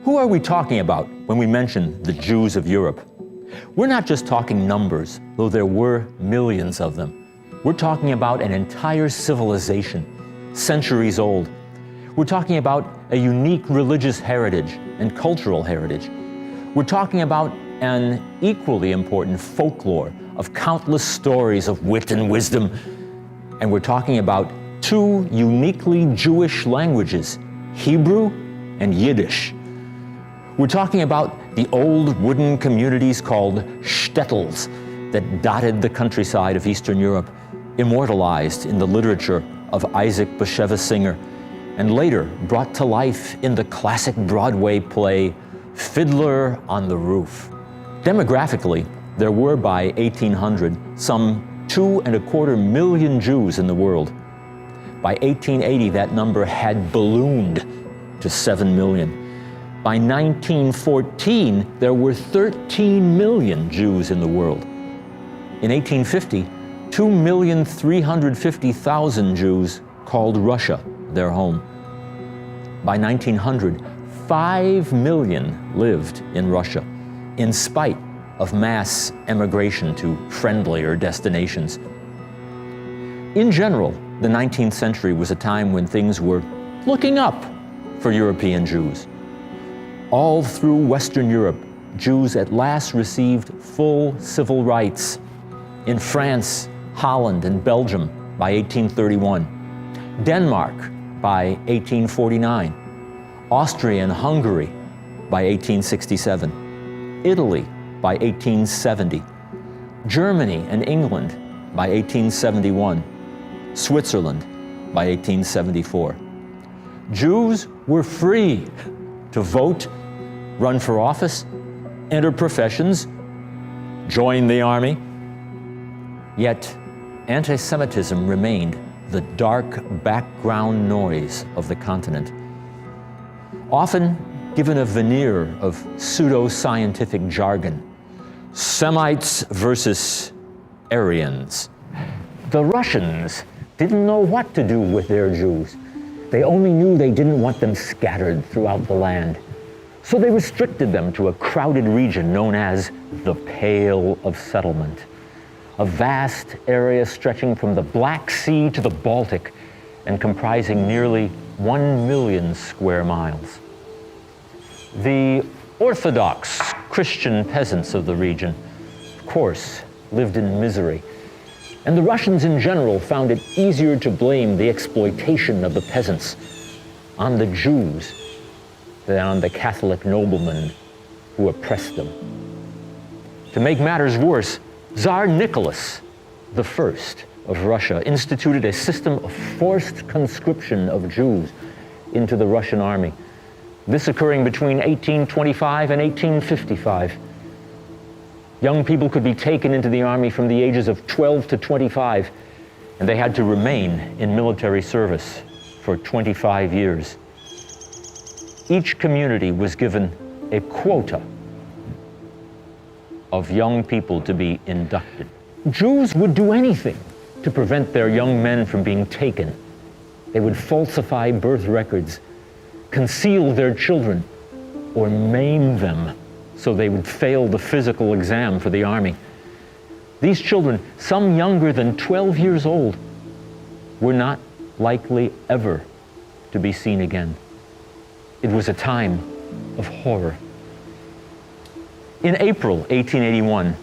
Who are we talking about when we mention the Jews of Europe? We're not just talking numbers, though there were millions of them. We're talking about an entire civilization, centuries old. We're talking about a unique religious heritage and cultural heritage. We're talking about an equally important folklore of countless stories of wit and wisdom. And we're talking about two uniquely Jewish languages, Hebrew and Yiddish. We're talking about the old wooden communities called shtetls that dotted the countryside of Eastern Europe, immortalized in the literature of Isaac Bashevis Singer, and later brought to life in the classic Broadway play Fiddler on the Roof. Demographically, there were by 1800 some 2.25 million Jews in the world. By 1880, that number had ballooned to 7 million. By 1914, there were 13 million Jews in the world. In 1850, 2,350,000 Jews called Russia their home. By 1900, 5 million lived in Russia, in spite of mass emigration to friendlier destinations. In general, the 19th century was a time when things were looking up for European Jews. All through Western Europe, Jews at last received full civil rights. In France, Holland, and Belgium by 1831, Denmark by 1849, Austria and Hungary by 1867, Italy by 1870, Germany and England by 1871, Switzerland by 1874. Jews were free to vote, run for office, enter professions, join the army. Yet, anti-Semitism remained the dark background noise of the continent. Often given a veneer of pseudo-scientific jargon, Semites versus Aryans. The Russians didn't know what to do with their Jews. They only knew they didn't want them scattered throughout the land. So they restricted them to a crowded region known as the Pale of Settlement, a vast area stretching from the Black Sea to the Baltic and comprising nearly 1 million square miles. The Orthodox Christian peasants of the region, of course, lived in misery. And the Russians in general found it easier to blame the exploitation of the peasants on the Jews than on the Catholic noblemen who oppressed them. To make matters worse, Tsar Nicholas I of Russia instituted a system of forced conscription of Jews into the Russian army, this occurring between 1825 and 1855. Young people could be taken into the army from the ages of 12 to 25, and they had to remain in military service for 25 years. Each community was given a quota of young people to be inducted. Jews would do anything to prevent their young men from being taken. They would falsify birth records, conceal their children, or maim them so they would fail the physical exam for the army. These children, some younger than 12 years old, were not likely ever to be seen again. It was a time of horror. In April 1881,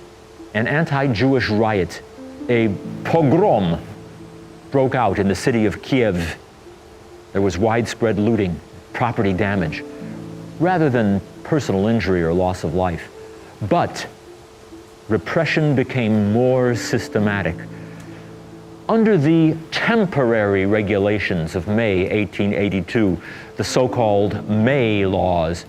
an anti-Jewish riot, a pogrom, broke out in the city of Kiev. There was widespread looting, property damage, rather than personal injury or loss of life. But repression became more systematic. Under the temporary regulations of May 1882, the so-called May Laws,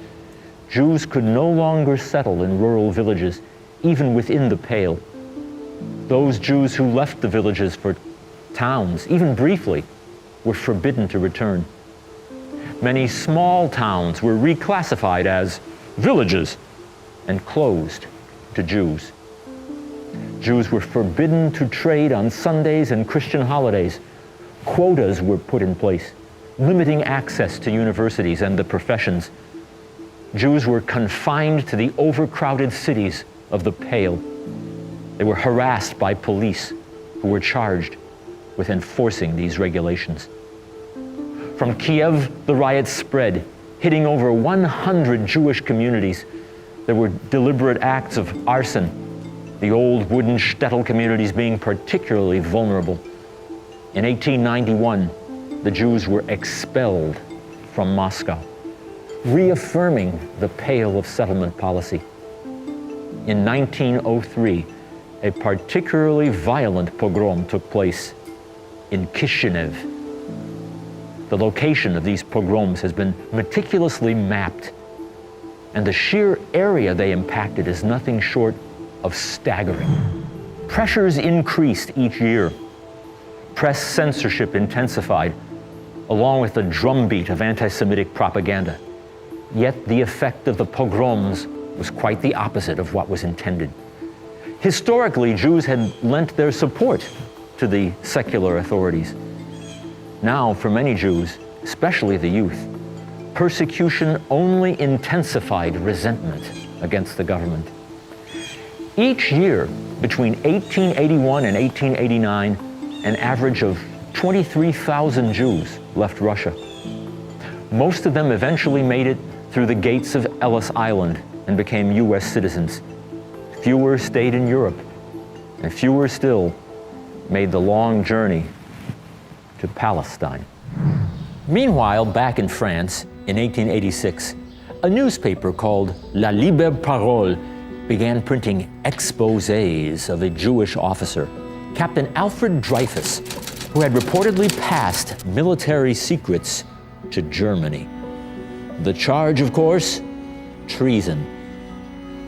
Jews could no longer settle in rural villages, even within the Pale. Those Jews who left the villages for towns, even briefly, were forbidden to return. Many small towns were reclassified as villages and closed to Jews. Jews were forbidden to trade on Sundays and Christian holidays. Quotas were put in place, limiting access to universities and the professions. Jews were confined to the overcrowded cities of the Pale. They were harassed by police who were charged with enforcing these regulations. From Kiev, the riots spread, hitting over 100 Jewish communities. There were deliberate acts of arson, the old wooden shtetl communities being particularly vulnerable. In 1891, the Jews were expelled from Moscow, reaffirming the Pale of Settlement policy. In 1903, a particularly violent pogrom took place in Kishinev. The location of these pogroms has been meticulously mapped, and the sheer area they impacted is nothing short of staggering. Pressures increased each year. Press censorship intensified, along with the drumbeat of anti-Semitic propaganda. Yet the effect of the pogroms was quite the opposite of what was intended. Historically, Jews had lent their support to the secular authorities. Now, for many Jews, especially the youth, persecution only intensified resentment against the government. Each year, between 1881 and 1889, an average of 23,000 Jews left Russia. Most of them eventually made it through the gates of Ellis Island and became US citizens. Fewer stayed in Europe, and fewer still made the long journey to Palestine. Meanwhile, back in France, in 1886, a newspaper called La Libre Parole began printing exposés of a Jewish officer, Captain Alfred Dreyfus, who had reportedly passed military secrets to Germany. The charge, of course, treason.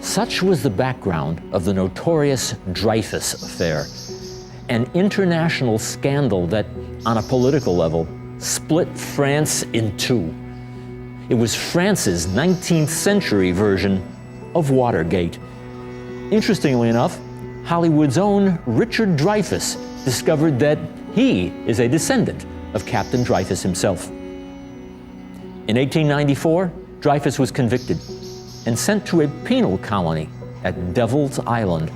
Such was the background of the notorious Dreyfus Affair, an international scandal that, on a political level, split France in two. It was France's 19th century version of Watergate. Interestingly enough, Hollywood's own Richard Dreyfuss discovered that he is a descendant of Captain Dreyfus himself. In 1894, Dreyfus was convicted and sent to a penal colony at Devil's Island,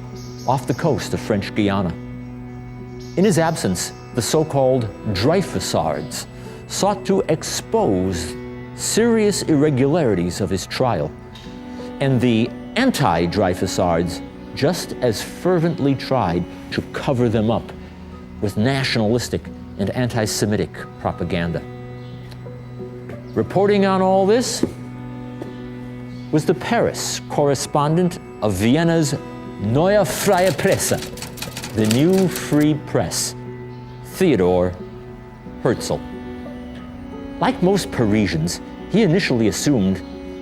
off the coast of French Guiana. In his absence, the so-called Dreyfusards sought to expose serious irregularities of his trial, and the anti-Dreyfusards just as fervently tried to cover them up with nationalistic and anti-Semitic propaganda. Reporting on all this was the Paris correspondent of Vienna's Neue Freie Presse, the New Free Press, Theodor Herzl. Like most Parisians, he initially assumed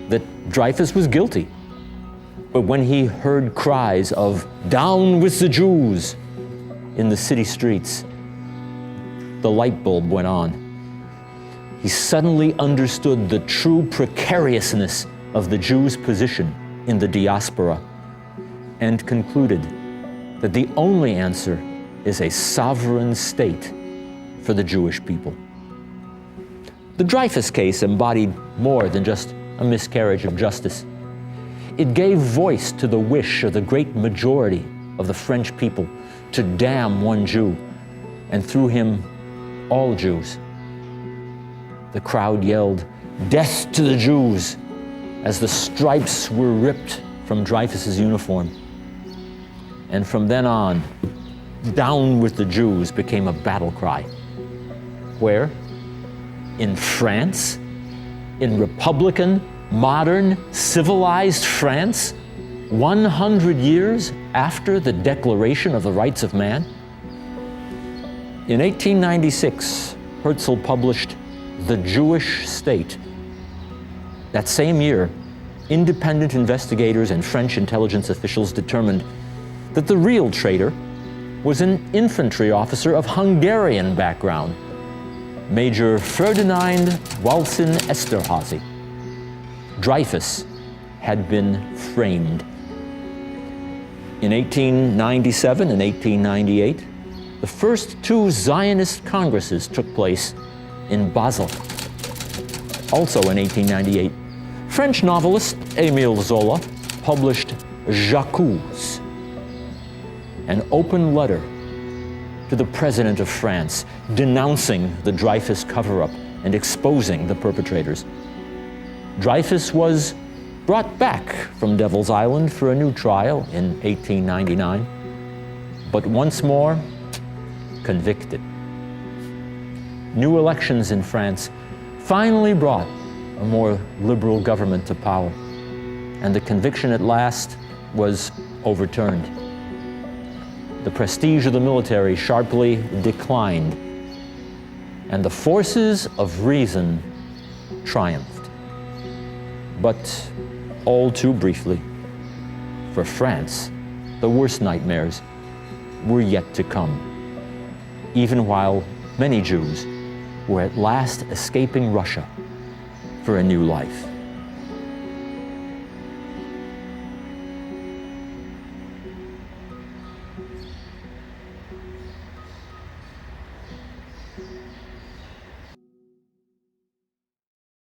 that Dreyfus was guilty. But when he heard cries of "Down with the Jews" in the city streets, the light bulb went on. He suddenly understood the true precariousness of the Jews' position in the diaspora and concluded that the only answer is a sovereign state for the Jewish people. The Dreyfus case embodied more than just a miscarriage of justice. It gave voice to the wish of the great majority of the French people to damn one Jew, and through him, all Jews. The crowd yelled, "Death to the Jews," as the stripes were ripped from Dreyfus's uniform. And from then on, "Down with the Jews" became a battle cry. Where? In France? In Republican, modern, civilized France? 100 years after the Declaration of the Rights of Man? In 1896, Herzl published The Jewish State. That same year, independent investigators and French intelligence officials determined that the real traitor was an infantry officer of Hungarian background, Major Ferdinand Walsin Esterházy. Dreyfus had been framed. In 1897 and 1898, the first two Zionist congresses took place in Basel. Also in 1898, French novelist Émile Zola published J'accuse, an open letter to the President of France denouncing the Dreyfus cover-up and exposing the perpetrators. Dreyfus was brought back from Devil's Island for a new trial in 1899, but once more convicted. New elections in France finally brought a more liberal government to power, and the conviction at last was overturned. The prestige of the military sharply declined, and the forces of reason triumphed. But all too briefly. For France, the worst nightmares were yet to come, even while many Jews were at last escaping Russia for a new life.